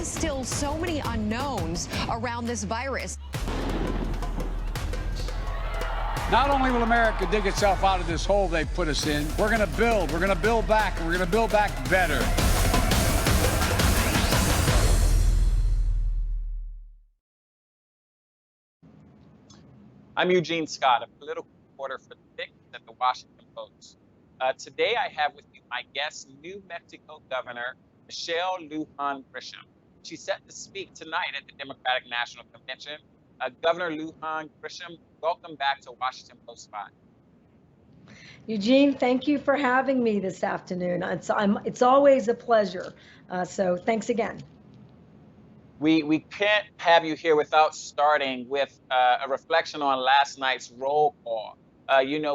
is still so many unknowns around this virus. Not only will America dig itself out of this hole they put us in, we're going to build back, and we're going to build back better. I'm Eugene Scott, a political reporter for The Fix at the Washington Post. Today I have with me my guest, New Mexico Governor Michelle Lujan Grisham. She's set to speak tonight at the Democratic National Convention. Governor Lujan Grisham, welcome back to Washington Post 5. Eugene, thank you for having me this afternoon. It's always a pleasure. So thanks again. We can't have you here without starting with a reflection on last night's roll call.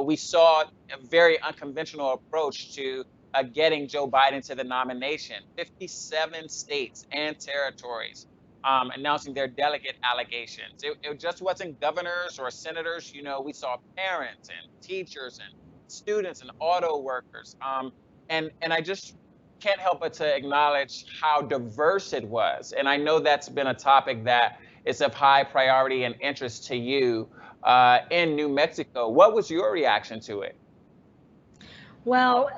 We saw a very unconventional approach to getting Joe Biden to the nomination. 57 states and territories announcing their delegate allegations. It just wasn't governors or senators. We saw parents and teachers and students and auto workers. And I just can't help but to acknowledge how diverse it was. And I know that's been a topic that is of high priority and interest to you in New Mexico. What was your reaction to it? Well,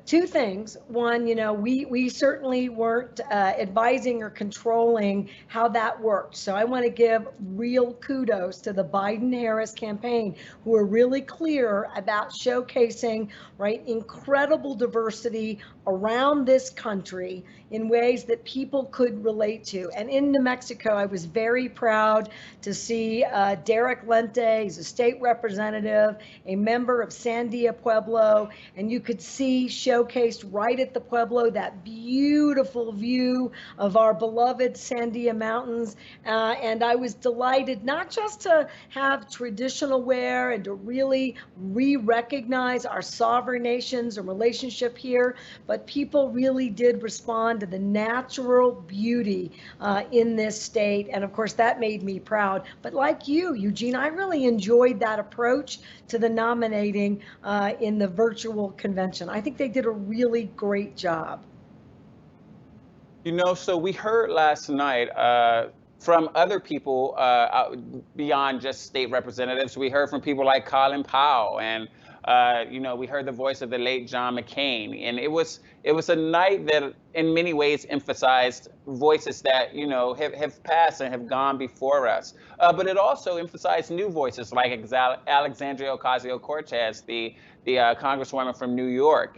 two things. One, we certainly weren't advising or controlling how that worked. So I want to give real kudos to the Biden-Harris campaign, who are really clear about showcasing, incredible diversity around this country in ways that people could relate to. And in New Mexico, I was very proud to see Derek Lente. He's a state representative, a member of Sandia Pueblo, and you could see showcased right at the Pueblo that beautiful view of our beloved Sandia Mountains. And I was delighted not just to have traditional wear and to really re-recognize our sovereign nations and relationship here, but people really did respond to the natural beauty in this state. And of course, that made me proud. But like you, Eugene, I really enjoyed that approach to the nominating in the virtual convention. I think they did a really great job. So we heard last night from other people beyond just state representatives. We heard from people like Colin Powell, and we heard the voice of the late John McCain. And it was a night that in many ways emphasized voices that, have passed and have gone before us. But it also emphasized new voices like Alexandria Ocasio-Cortez, the Congresswoman from New York.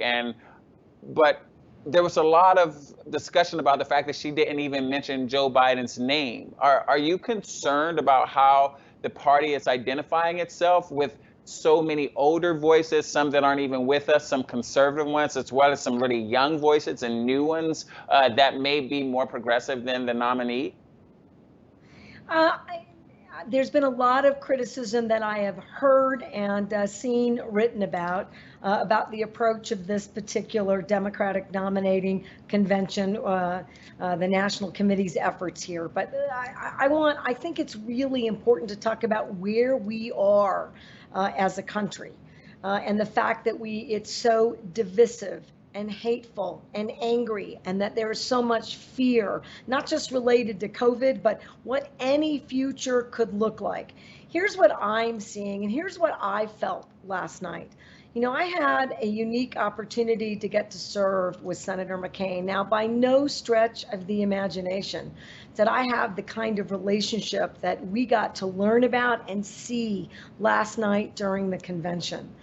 But there was a lot of discussion about the fact that she didn't even mention Joe Biden's name. Are you concerned about how the party is identifying itself with so many older voices, some that aren't even with us, some conservative ones, as well as some really young voices and new ones that may be more progressive than the nominee? There's been a lot of criticism that I have heard and seen written about the approach of this particular Democratic nominating convention, the National Committee's efforts here. But I think it's really important to talk about where we are as a country, and the fact that it's so divisive and hateful and angry, and that there is so much fear, not just related to COVID, but what any future could look like. Here's what I'm seeing, and here's what I felt last night. I had a unique opportunity to get to serve with Senator McCain. Now, by no stretch of the imagination did I have the kind of relationship that we got to learn about and see last night during the convention.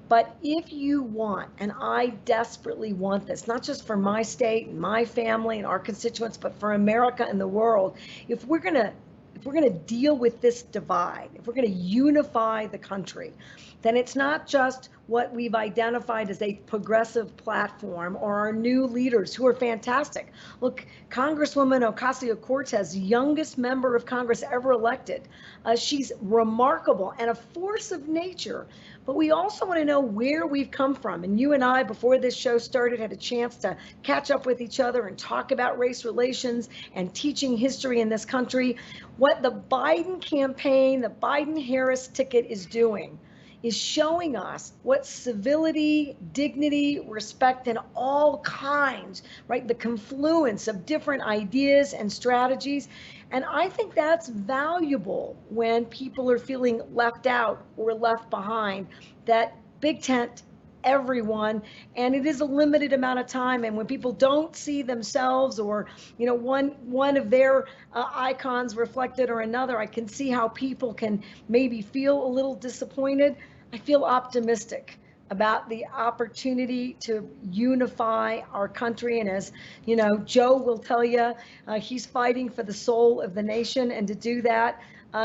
But if you want, and I desperately want this, not just for my state and my family and our constituents, but for America and the world, if we're going to deal with this divide, if we're going to unify the country, then it's not just what we've identified as a progressive platform or our new leaders who are fantastic. Look, Congresswoman Ocasio-Cortez, youngest member of Congress ever elected. She's remarkable and a force of nature. But we also want to know where we've come from. And you and I, before this show started, had a chance to catch up with each other and talk about race relations and teaching history in this country. What the Biden campaign, the Biden-Harris ticket is doing is showing us what civility, dignity, respect in all kinds, right? The confluence of different ideas and strategies. And I think that's valuable when people are feeling left out or left behind, that big tent, everyone, and it is a limited amount of time. And when people don't see themselves or, you know, one of their icons reflected or another, I can see how people can maybe feel a little disappointed. I feel optimistic about the opportunity to unify our country. And as you know, Joe will tell you, he's fighting for the soul of the nation. And to do that,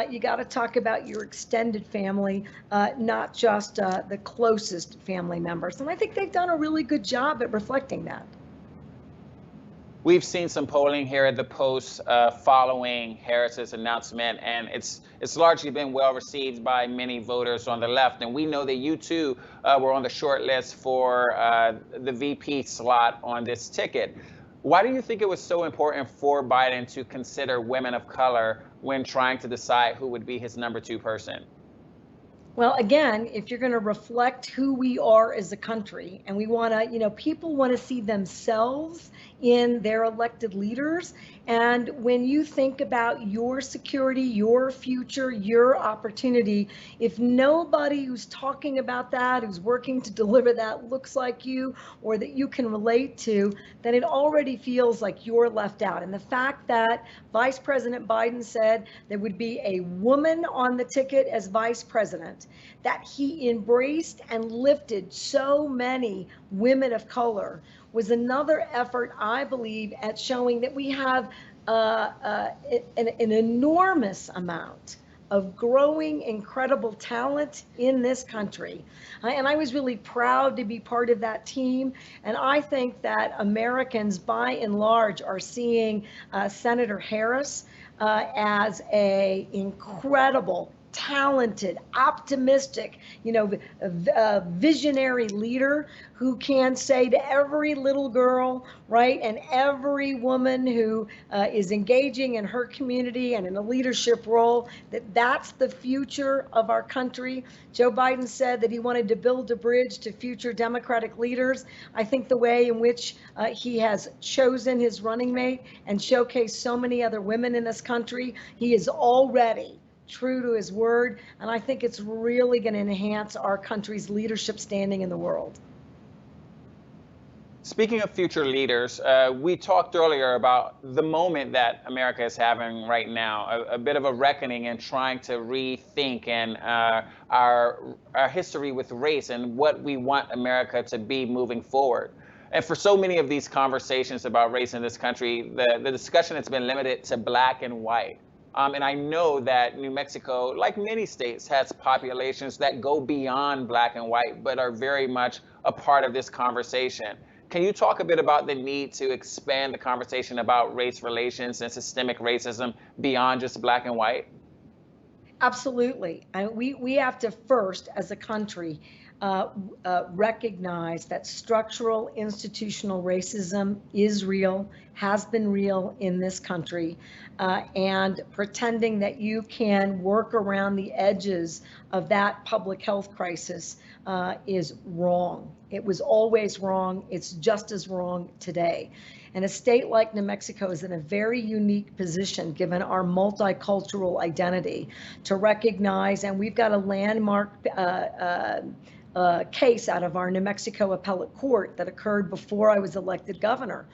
you got to talk about your extended family, not just the closest family members. And I think they've done a really good job at reflecting that. We've seen some polling here at the Post following Harris's announcement, and it's largely been well received by many voters on the left. And we know that you too were on the short list for the VP slot on this ticket. Why do you think it was so important for Biden to consider women of color when trying to decide who would be his number 2 person? Well, again, if you're going to reflect who we are as a country, and we want to, you know, people want to see themselves in their elected leaders. And when you think about your security, your future, your opportunity, if nobody who's talking about that, who's working to deliver that looks like you or that you can relate to, then it already feels like you're left out. And the fact that Vice President Biden said there would be a woman on the ticket as vice president, that he embraced and lifted so many women of color, was another effort, I believe, at showing that we have an enormous amount of growing, incredible talent in this country. And I was really proud to be part of that team. And I think that Americans, by and large, are seeing Senator Harris as an incredible, talented, optimistic, you know, visionary leader who can say to every little girl, right, and every woman who is engaging in her community and in a leadership role, that that's the future of our country. Joe Biden said that he wanted to build a bridge to future Democratic leaders. I think the way in which he has chosen his running mate and showcased so many other women in this country, he is already true to his word, and I think it's really going to enhance our country's leadership standing in the world. Speaking of future leaders, we talked earlier about the moment that America is having right now, a bit of a reckoning and trying to rethink and our history with race and what we want America to be moving forward. And for so many of these conversations about race in this country, the discussion has been limited to black and white. And I know that New Mexico, like many states, has populations that go beyond black and white, but are very much a part of this conversation. Can you talk a bit about the need to expand the conversation about race relations and systemic racism beyond just black and white? Absolutely. We have to first, as a country, recognize that structural institutional racism is real, has been real in this country, and pretending that you can work around the edges of that public health crisis is wrong. It was always wrong. It's just as wrong today. And a state like New Mexico is in a very unique position, given our multicultural identity, to recognize, and we've got a landmark case out of our New Mexico appellate court that occurred before I was elected governor.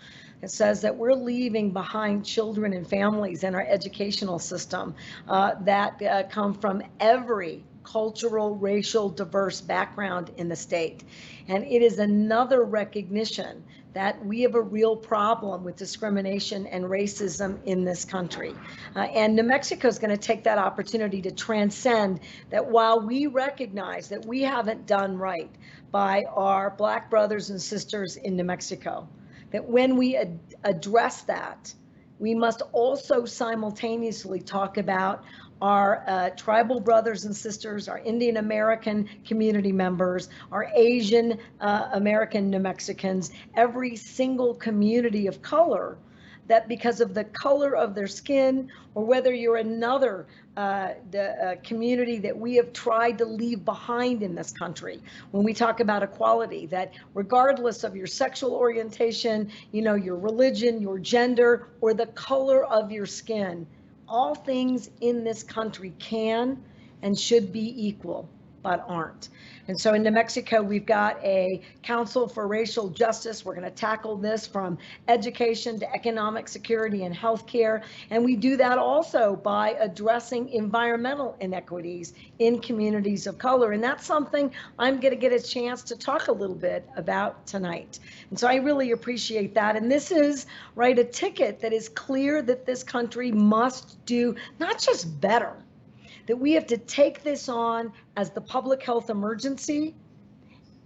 It says that we're leaving behind children and families in our educational system that come from every cultural, racial, diverse background in the state. And it is another recognition that we have a real problem with discrimination and racism in this country. And New Mexico is going to take that opportunity to transcend that. While we recognize that we haven't done right by our Black brothers and sisters in New Mexico, that when we address that, we must also simultaneously talk about our tribal brothers and sisters, our Indian American community members, our Asian American New Mexicans, every single community of color that because of the color of their skin, or whether you're another community that we have tried to leave behind in this country, when we talk about equality, that regardless of your sexual orientation, your religion, your gender, or the color of your skin, all things in this country can and should be equal, but aren't. And so in New Mexico, we've got a Council for Racial Justice. We're going to tackle this from education to economic security and healthcare. And we do that also by addressing environmental inequities in communities of color. And that's something I'm going to get a chance to talk a little bit about tonight. And so I really appreciate that. And this is, right, a ticket that is clear that this country must do not just better, that we have to take this on as the public health emergency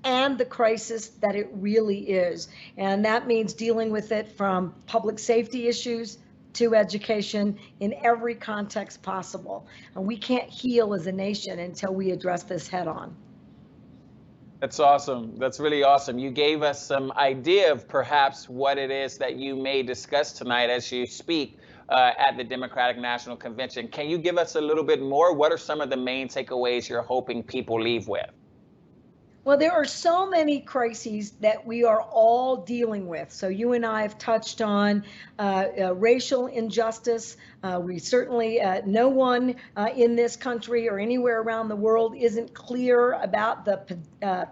and the crisis that it really is. And that means dealing with it from public safety issues to education in every context possible. And we can't heal as a nation until we address this head on. That's awesome. That's really awesome. You gave us some idea of perhaps what it is that you may discuss tonight as you speak at the Democratic National Convention. Can you give us a little bit more? What are some of the main takeaways you're hoping people leave with? Well, there are so many crises that we are all dealing with. So you and I have touched on racial injustice. We certainly, no one in this country or anywhere around the world isn't clear about the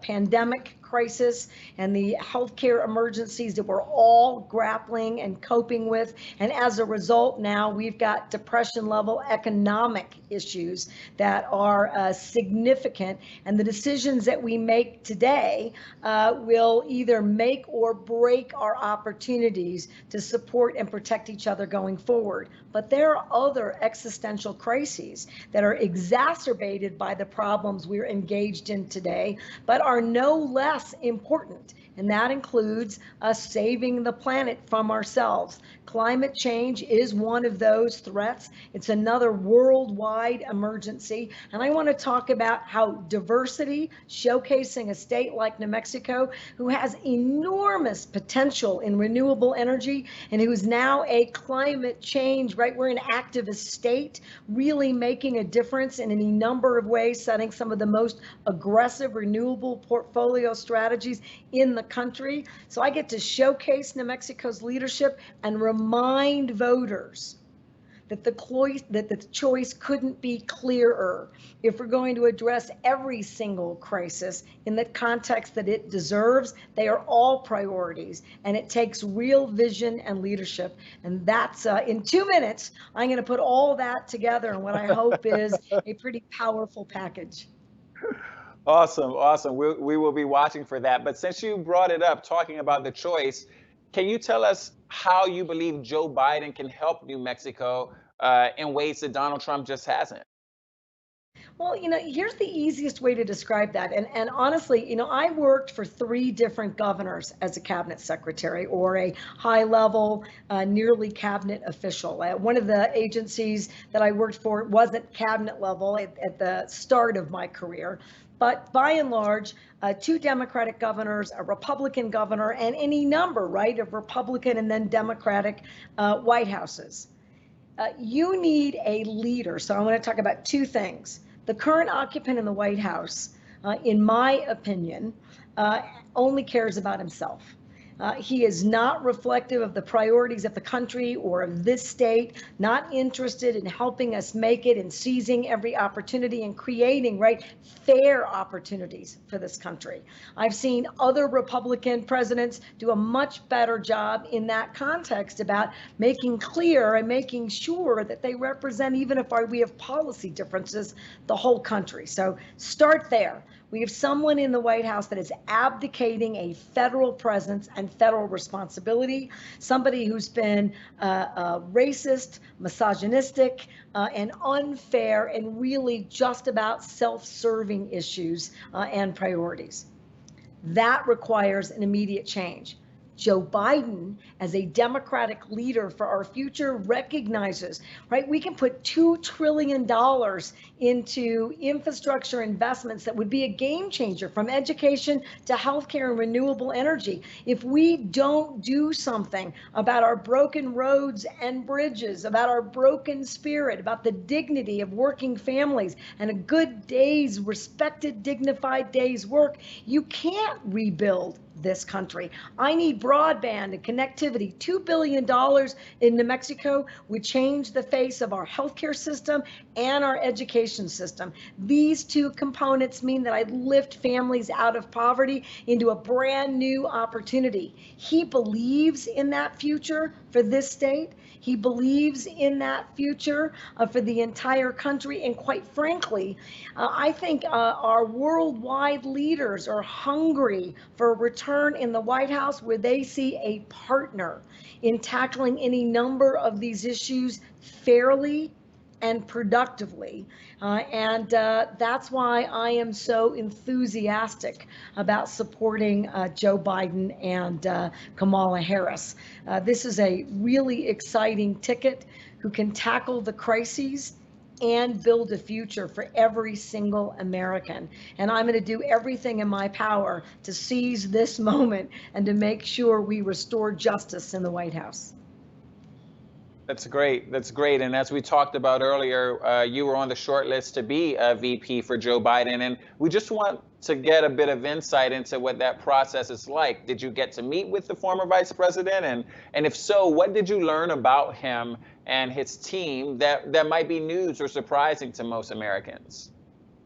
pandemic crisis and the healthcare emergencies that we're all grappling and coping with. And as a result, now we've got depression level economic issues that are significant. And the decisions that we make today will either make or break our opportunities to support and protect each other going forward. But there are other existential crises that are exacerbated by the problems we're engaged in today, but are no less important. And that includes us saving the planet from ourselves. Climate change is one of those threats. It's another worldwide emergency. And I want to talk about how diversity, showcasing a state like New Mexico, who has enormous potential in renewable energy and who's now a climate change, right? We're an activist state, really making a difference in any number of ways, setting some of the most aggressive renewable portfolio strategies in the country. So I get to showcase New Mexico's leadership and remind voters that the choice couldn't be clearer if we're going to address every single crisis in the context that it deserves. They are all priorities, and it takes real vision and leadership. And that's in 2 minutes, I'm going to put all that together in what I hope is a pretty powerful package. Awesome, awesome. We will be watching for that. But since you brought it up, talking about the choice, can you tell us how you believe Joe Biden can help New Mexico in ways that Donald Trump just hasn't? Well, here's the easiest way to describe that. And honestly, I worked for 3 different governors as a cabinet secretary or a high level, nearly cabinet official. One of the agencies that I worked for wasn't cabinet level at the start of my career. But by and large, 2 Democratic governors, a Republican governor, and any number, right, of Republican and then Democratic White Houses. You need a leader. So I want to talk about 2 things. The current occupant in the White House, in my opinion, only cares about himself. He is not reflective of the priorities of the country or of this state, not interested in helping us make it and seizing every opportunity and creating, right, fair opportunities for this country. I've seen other Republican presidents do a much better job in that context about making clear and making sure that they represent, even if we have policy differences, the whole country. So start there. We have someone in the White House that is abdicating a federal presence and federal responsibility, somebody who's been racist, misogynistic, and unfair, and really just about self-serving issues and priorities. That requires an immediate change. Joe Biden, as a Democratic leader for our future, recognizes, right, we can put $2 trillion into infrastructure investments that would be a game changer, from education to healthcare and renewable energy. If we don't do something about our broken roads and bridges, about our broken spirit, about the dignity of working families and a good day's, respected, dignified day's work, you can't rebuild this country. I need broadband and connectivity. $2 billion in New Mexico would change the face of our healthcare system and our education system. These two components mean that I'd lift families out of poverty into a brand new opportunity. He believes in that future for this state. He believes in that future for the entire country. And quite frankly, I think our worldwide leaders are hungry for a return in the White House where they see a partner in tackling any number of these issues fairly and productively. And that's why I am so enthusiastic about supporting Joe Biden and Kamala Harris. This is a really exciting ticket who can tackle the crises and build a future for every single American. And I'm going to do everything in my power to seize this moment and to make sure we restore justice in the White House. That's great. That's great. And as we talked about earlier, you were on the short list to be a VP for Joe Biden. And we just want to get a bit of insight into what that process is like. Did you get to meet with the former vice president? And if so, what did you learn about him and his team that might be news or surprising to most Americans?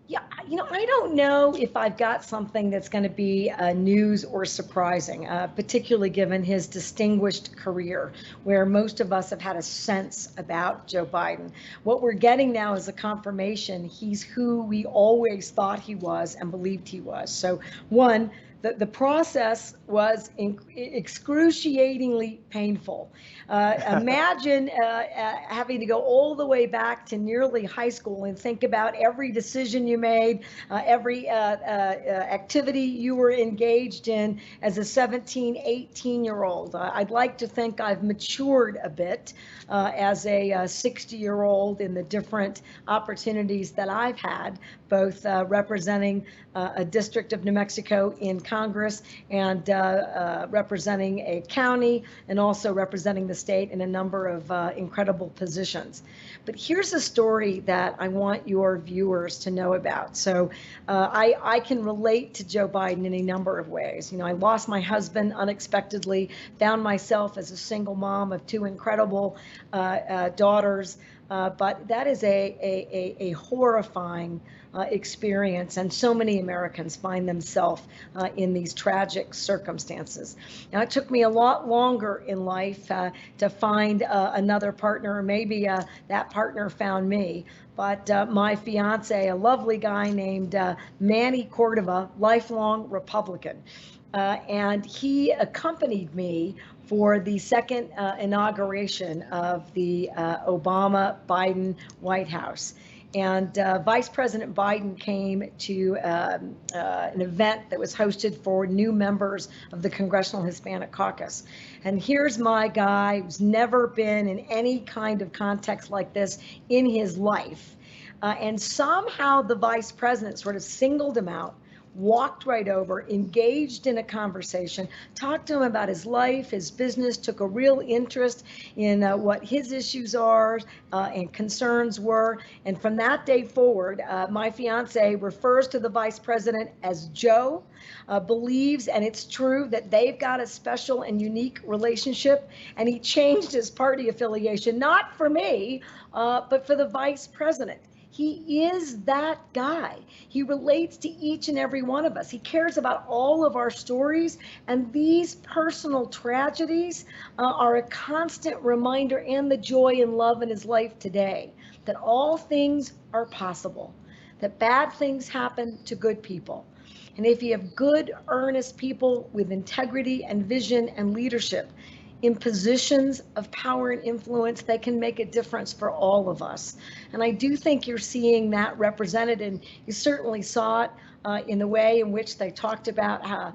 Yeah, I don't know if I've got something that's going to be news or surprising, particularly given his distinguished career, where most of us have had a sense about Joe Biden. What we're getting now is a confirmation he's who we always thought he was and believed he was. So, one, the process was excruciatingly painful. Imagine having to go all the way back to nearly high school and think about every decision you made, every activity you were engaged in as a 17, 18-year-old. I'd like to think I've matured a bit as a 60-year-old in the different opportunities that I've had, both representing a district of New Mexico in Congress and representing a county and also representing the state in a number of incredible positions. But here's a story that I want your viewers to know about. So I can relate to Joe Biden in a number of ways. I lost my husband unexpectedly, found myself as a single mom of two incredible daughters, but that is a horrifying experience, and so many Americans find themselves in these tragic circumstances. Now, it took me a lot longer in life to find another partner, or maybe that partner found me. But my fiance, a lovely guy named Manny Cordova, lifelong Republican, and he accompanied me for the second inauguration of the Obama-Biden White House. And Vice President Biden came to an event that was hosted for new members of the Congressional Hispanic Caucus. And here's my guy who's never been in any kind of context like this in his life. And somehow the vice president sort of singled him out, walked right over, engaged in a conversation, talked to him about his life, his business, took a real interest in what his issues are and concerns were. And from that day forward, my fiance refers to the vice president as Joe, believes, and it's true, that they've got a special and unique relationship. And he changed his party affiliation, not for me, but for the vice president. He is that guy. He relates to each and every one of us. He cares about all of our stories, and these personal tragedies are a constant reminder, and the joy and love in his life today, that all things are possible, that bad things happen to good people. And if you have good, earnest people with integrity and vision and leadership in positions of power and influence, they can make a difference for all of us. And I do think you're seeing that represented, and you certainly saw it in the way in which they talked about how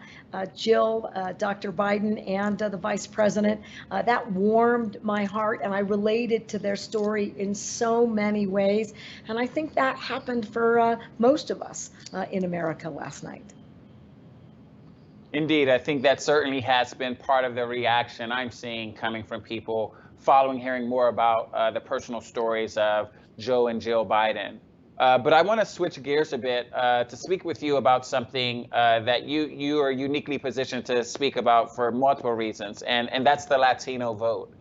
Jill, Dr. Biden, and the vice president. That warmed my heart, and I related to their story in so many ways. And I think that happened for most of us in America last night. Indeed, I think that certainly has been part of the reaction I'm seeing coming from people following hearing more about the personal stories of Joe and Jill Biden. But I want to switch gears a bit to speak with you about something that you are uniquely positioned to speak about for multiple reasons, and that's the Latino vote.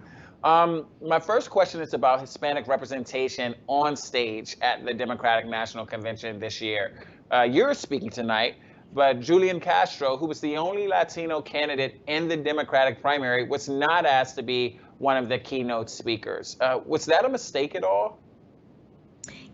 My first question is about Hispanic representation on stage at the Democratic National Convention this year. You're speaking tonight, but Julian Castro, who was the only Latino candidate in the Democratic primary, was not asked to be one of the keynote speakers. Was that a mistake at all?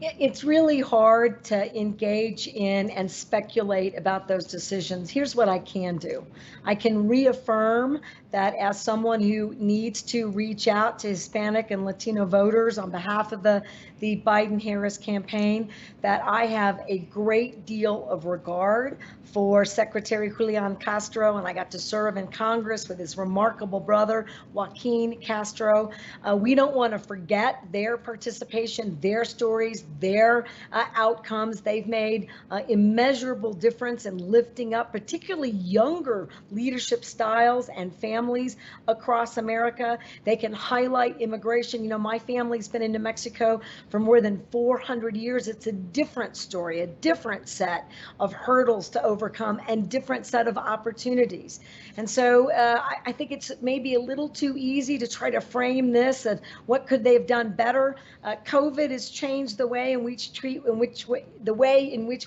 It's really hard to engage in and speculate about those decisions. Here's what I can do. I can reaffirm that as someone who needs to reach out to Hispanic and Latino voters on behalf of the Biden-Harris campaign, that I have a great deal of regard for Secretary Julian Castro, and I got to serve in Congress with his remarkable brother, Joaquin Castro. We don't want to forget their participation, their stories, their outcomes. They've made immeasurable difference in lifting up particularly younger leadership styles and families across America. They can highlight immigration. You know, my family's been in New Mexico for more than 400 years. It's a different story, a different set of hurdles to overcome and different set of opportunities. And so I think it's maybe a little too easy to try to frame this as what could they have done better. COVID has changed the way in which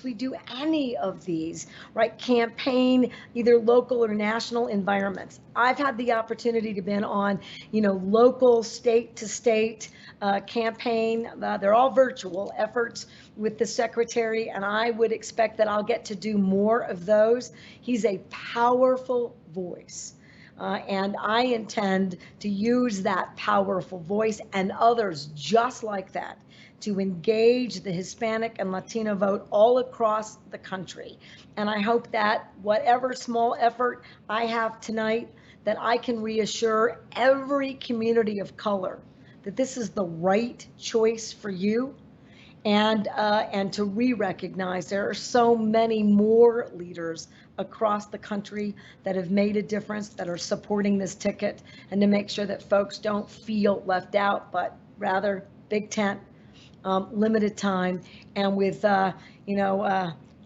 we do any of these, right? Campaign, either local or national environments. I've had the opportunity to been on, local, state to state campaign. They're all virtual efforts with the secretary, and I would expect that I'll get to do more of those. He's a powerful voice. And I intend to use that powerful voice and others just like that to engage the Hispanic and Latino vote all across the country. And I hope that whatever small effort I have tonight, that I can reassure every community of color that this is the right choice for you, and to re-recognize there are so many more leaders across the country that have made a difference, that are supporting this ticket, and to make sure that folks don't feel left out, but rather big tent, limited time, and with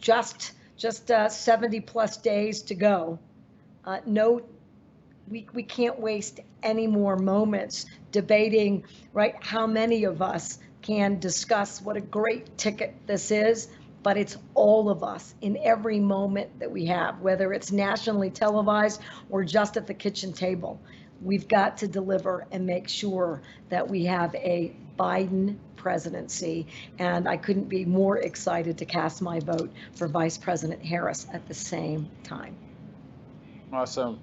just 70 plus days to go. We can't waste any more moments debating, right, how many of us can discuss what a great ticket this is, but it's all of us in every moment that we have, whether it's nationally televised or just at the kitchen table. We've got to deliver and make sure that we have a Biden presidency, and I couldn't be more excited to cast my vote for Vice President Harris at the same time. Awesome.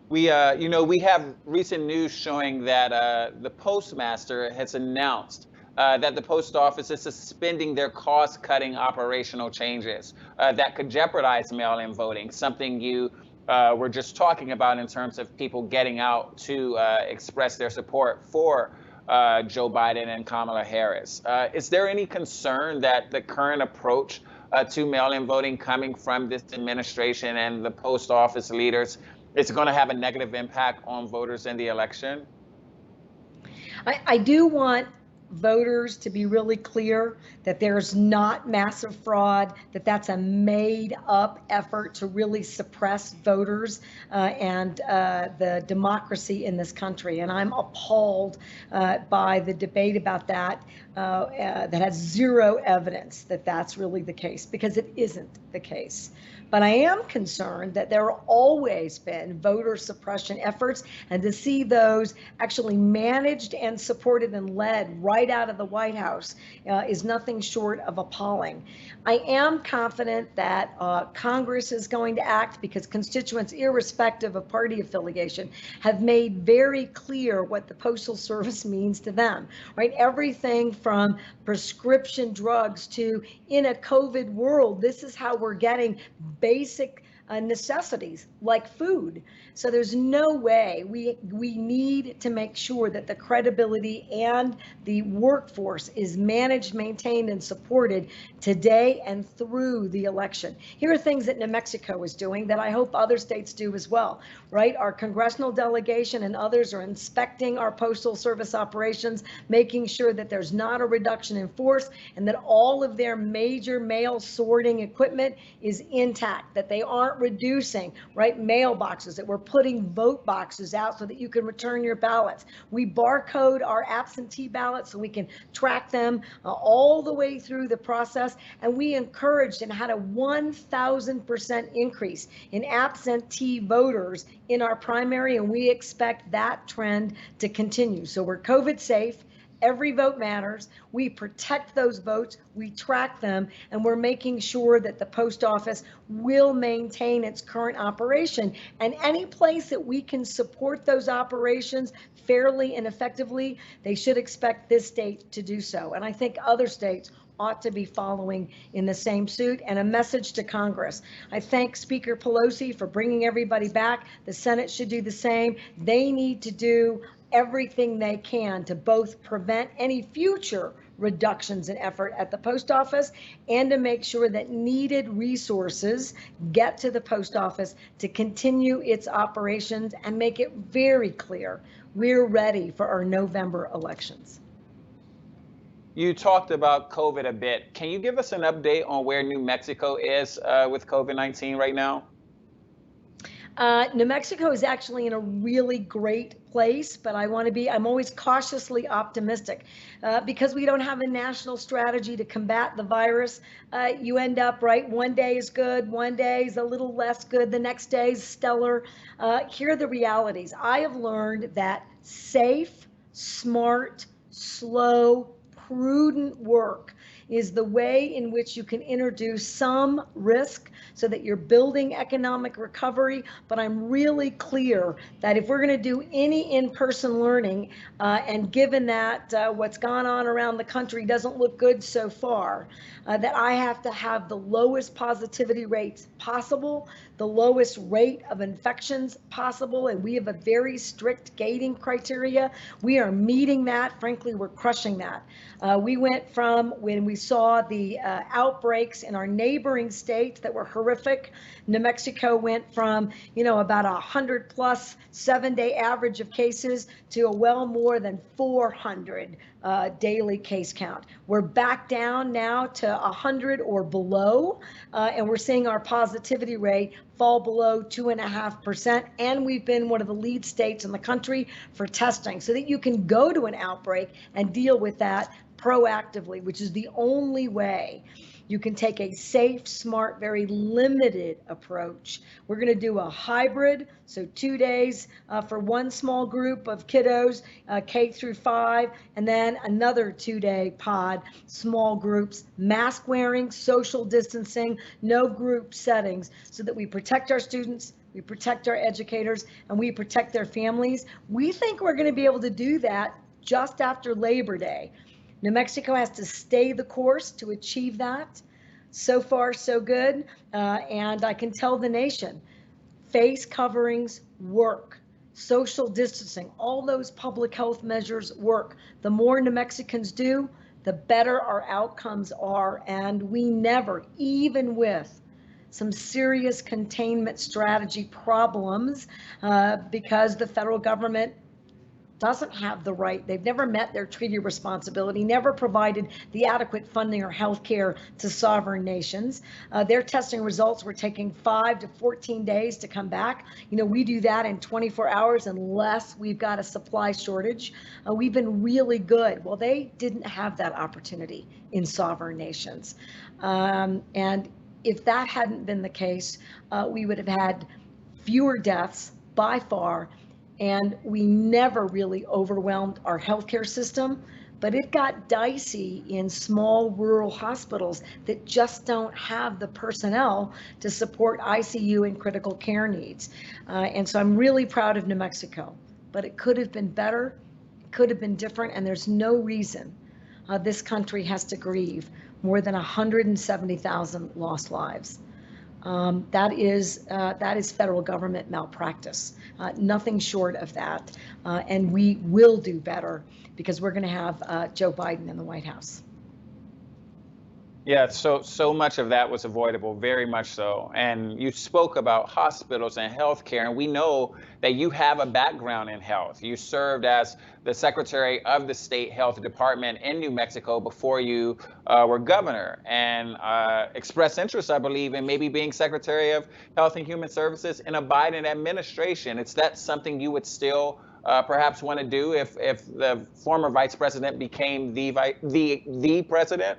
We have recent news showing that the postmaster has announced that the post office is suspending their cost-cutting operational changes that could jeopardize mail-in voting, something you were just talking about in terms of people getting out to express their support for Joe Biden and Kamala Harris. Is there any concern that the current approach to mail-in voting coming from this administration and the post office leaders is going to have a negative impact on voters in the election? I do want voters to be really clear that there's not massive fraud, that that's a made up effort to really suppress voters and the democracy in this country. And I'm appalled by the debate about that that has zero evidence that that's really the case, because it isn't the case. But I am concerned that there have always been voter suppression efforts, and to see those actually managed and supported and led right right out of the White House is nothing short of appalling. I am confident that Congress is going to act because constituents, irrespective of party affiliation, have made very clear what the Postal Service means to them, right? Everything from prescription drugs to, in a COVID world, this is how we're getting basic necessities like food. So there's no way. We need to make sure that the credibility and the workforce is managed, maintained, and supported today and through the election. Here are things that New Mexico is doing that I hope other states do as well, right? Our congressional delegation and others are inspecting our Postal Service operations, making sure that there's not a reduction in force and that all of their major mail sorting equipment is intact, that they aren't reducing, right, mailboxes, that we're putting vote boxes out so that you can return your ballots. We barcode our absentee ballots so we can track them all the way through the process. And we encouraged and had a 1,000% increase in absentee voters in our primary, and we expect that trend to continue. So we're COVID safe. Every vote matters. We protect those votes, we track them, and we're making sure that the post office will maintain its current operation. And any place that we can support those operations fairly and effectively, they should expect this state to do so. And I think other states ought to be following in the same suit. And a message to Congress. I thank Speaker Pelosi for bringing everybody back. The Senate should do the same. They need to do everything they can to both prevent any future reductions in effort at the post office and to make sure that needed resources get to the post office to continue its operations and make it very clear we're ready for our November elections. You talked about COVID a bit. Can you give us an update on where New Mexico is with COVID-19 right now? New Mexico is actually in a really great place, but I'm always cautiously optimistic because we don't have a national strategy to combat the virus. You end up, right, one day is good, one day is a little less good, the next day is stellar. Here are the realities. I have learned that safe, smart, slow, prudent work is the way in which you can introduce some risk so that you're building economic recovery. But I'm really clear that if we're going to do any in-person learning, and given that what's gone on around the country doesn't look good so far, that I have to have the lowest positivity rates possible, the lowest rate of infections possible, and we have a very strict gating criteria. We are meeting that. Frankly, we're crushing that. We went from when we saw the outbreaks in our neighboring states that were horrific. New Mexico went from, about 100+ 7-day average of cases to a well more than 400 daily case count. We're back down now to 100 or below, and we're seeing our positivity rate fall below 2.5%. And we've been one of the lead states in the country for testing so that you can go to an outbreak and deal with that proactively, which is the only way you can take a safe, smart, very limited approach. We're going to do a hybrid, so 2 days for one small group of kiddos, K through 5, and then another 2-day pod, small groups, mask wearing, social distancing, no group settings, so that we protect our students, we protect our educators, and we protect their families. We think we're going to be able to do that just after Labor Day. New Mexico has to stay the course to achieve that. So far, so good. And I can tell the nation, face coverings work, social distancing, all those public health measures work. The more New Mexicans do, the better our outcomes are. And we never, even with some serious containment strategy problems, because the federal government doesn't have the right, they've never met their treaty responsibility, never provided the adequate funding or health care to sovereign nations. Their testing results were taking 5 to 14 days to come back. We do that in 24 hours unless we've got a supply shortage. We've been really good. Well, they didn't have that opportunity in sovereign nations. And if that hadn't been the case, we would have had fewer deaths by far, and we never really overwhelmed our healthcare system but it got dicey in small rural hospitals that just don't have the personnel to support ICU and critical care needs. And so I'm really proud of New Mexico, but it could have been better, it could have been different, and there's no reason this country has to grieve more than 170,000 lost lives. That is federal government malpractice, nothing short of that. And we will do better because we're going to have Joe Biden in the White House. Yeah, so much of that was avoidable, very much so. And you spoke about hospitals and healthcare, and we know that you have a background in health. You served as the Secretary of the State Health Department in New Mexico before you were governor, and expressed interest, I believe, in maybe being Secretary of Health and Human Services in a Biden administration. Is that something you would still perhaps want to do if the former vice president became the president?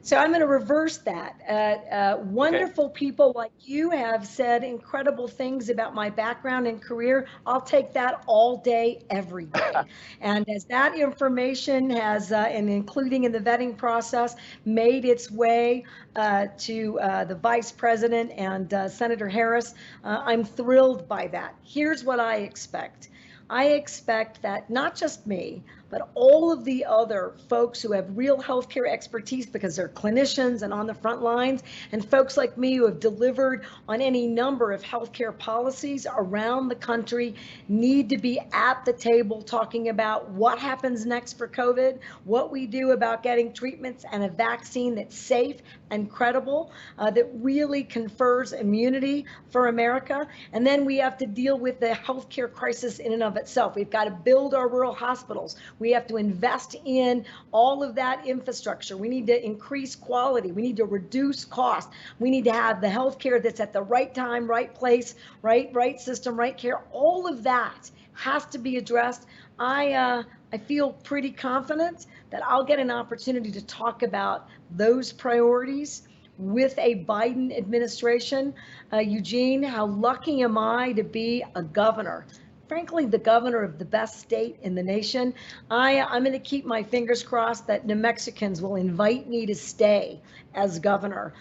So I'm going to reverse that. Wonderful people like you have said incredible things about my background and career. I'll take that all day, every day. And as that information has, and including in the vetting process, made its way to the vice president and Senator Harris, I'm thrilled by that. Here's what I expect. I expect that not just me, but all of the other folks who have real healthcare expertise because they're clinicians and on the front lines, and folks like me who have delivered on any number of healthcare policies around the country need to be at the table talking about what happens next for COVID, what we do about getting treatments and a vaccine that's safe and credible, that really confers immunity for America. And then we have to deal with the healthcare crisis in and of itself. We've got to build our rural hospitals. We have to invest in all of that infrastructure. We need to increase quality. We need to reduce cost. We need to have the healthcare that's at the right time, right place, right system, right care. All of that has to be addressed. I feel pretty confident that I'll get an opportunity to talk about those priorities with a Biden administration. Eugene, how lucky am I to be a governor? Frankly, the governor of the best state in the nation. I'm going to keep my fingers crossed that New Mexicans will invite me to stay as governor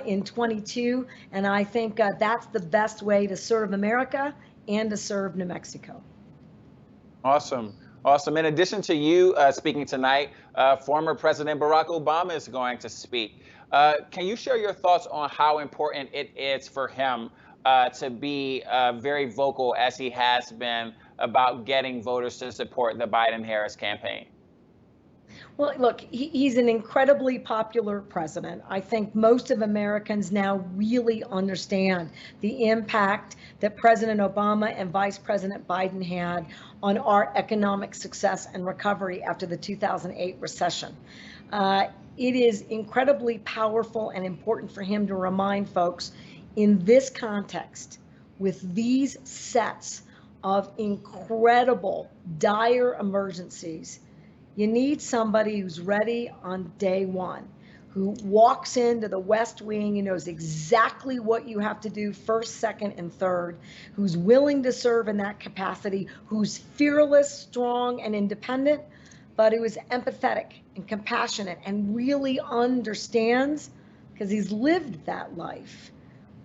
in 22. And I think that's the best way to serve America and to serve New Mexico. Awesome. Awesome. In addition to you speaking tonight, former President Barack Obama is going to speak. Can you share your thoughts on how important it is for him to be very vocal, as he has been, about getting voters to support the Biden-Harris campaign? Well, look, he's an incredibly popular president. I think most of Americans now really understand the impact that President Obama and Vice President Biden had on our economic success and recovery after the 2008 recession. It is incredibly powerful and important for him to remind folks in this context, with these sets of incredible, dire emergencies, you need somebody who's ready on day one, who walks into the West Wing and knows exactly what you have to do first, second, and third, who's willing to serve in that capacity, who's fearless, strong, and independent, but who is empathetic and compassionate and really understands, because he's lived that life,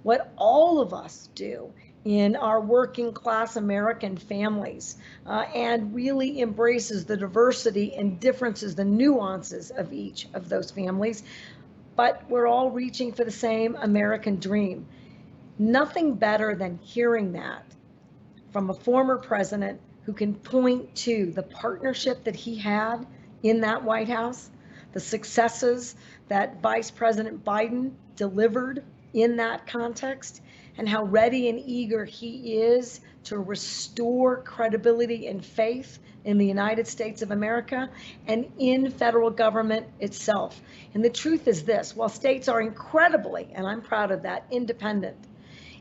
what all of us do in our working class American families, and really embraces the diversity and differences, the nuances of each of those families. But we're all reaching for the same American dream. Nothing better than hearing that from a former president who can point to the partnership that he had in that White House, the successes that Vice President Biden delivered in that context, and how ready and eager he is to restore credibility and faith in the United States of America and in federal government itself. And the truth is this, while states are incredibly, and I'm proud of that, independent,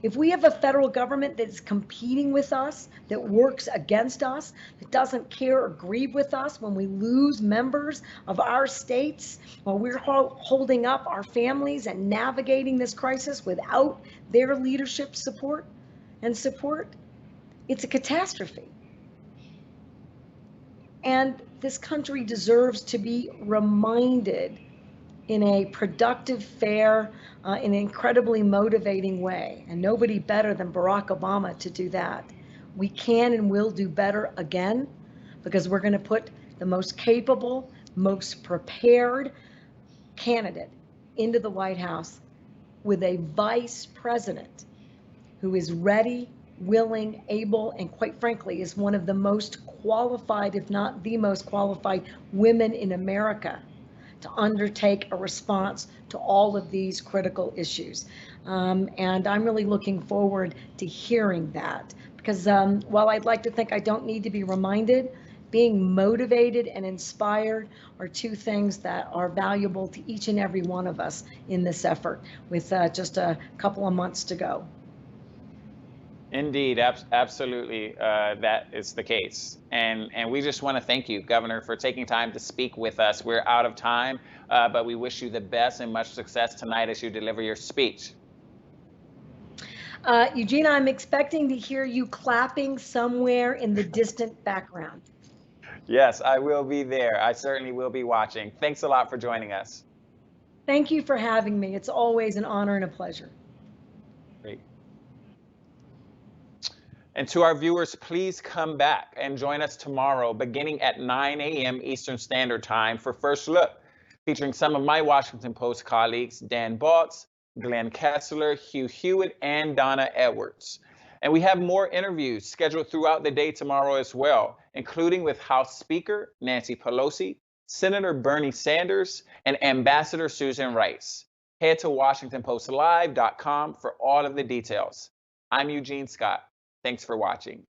if we have a federal government that's competing with us, that works against us, that doesn't care or grieve with us when we lose members of our states, while we're holding up our families and navigating this crisis without their leadership support, it's a catastrophe. And this country deserves to be reminded in a productive, fair, in an incredibly motivating way. And nobody better than Barack Obama to do that. We can and will do better again, because we're going to put the most capable, most prepared candidate into the White House with a vice president who is ready, willing, able, and quite frankly is one of the most qualified, if not the most qualified women in America to undertake a response to all of these critical issues. And I'm really looking forward to hearing that, because while I'd like to think I don't need to be reminded, being motivated and inspired are two things that are valuable to each and every one of us in this effort, with just a couple of months to go. Indeed, absolutely, that is the case. And we just want to thank you, Governor, for taking time to speak with us. We're out of time, but we wish you the best and much success tonight as you deliver your speech. Eugene, I'm expecting to hear you clapping somewhere in the distant background. Yes, I will be there. I certainly will be watching. Thanks a lot for joining us. Thank you for having me. It's always an honor and a pleasure. Great. And to our viewers, please come back and join us tomorrow beginning at 9 a.m. Eastern Standard Time for First Look, featuring some of my Washington Post colleagues, Dan Baltz, Glenn Kessler, Hugh Hewitt, and Donna Edwards. And we have more interviews scheduled throughout the day tomorrow as well, including with House Speaker Nancy Pelosi, Senator Bernie Sanders, and Ambassador Susan Rice. Head to WashingtonPostLive.com for all of the details. I'm Eugene Scott. Thanks for watching.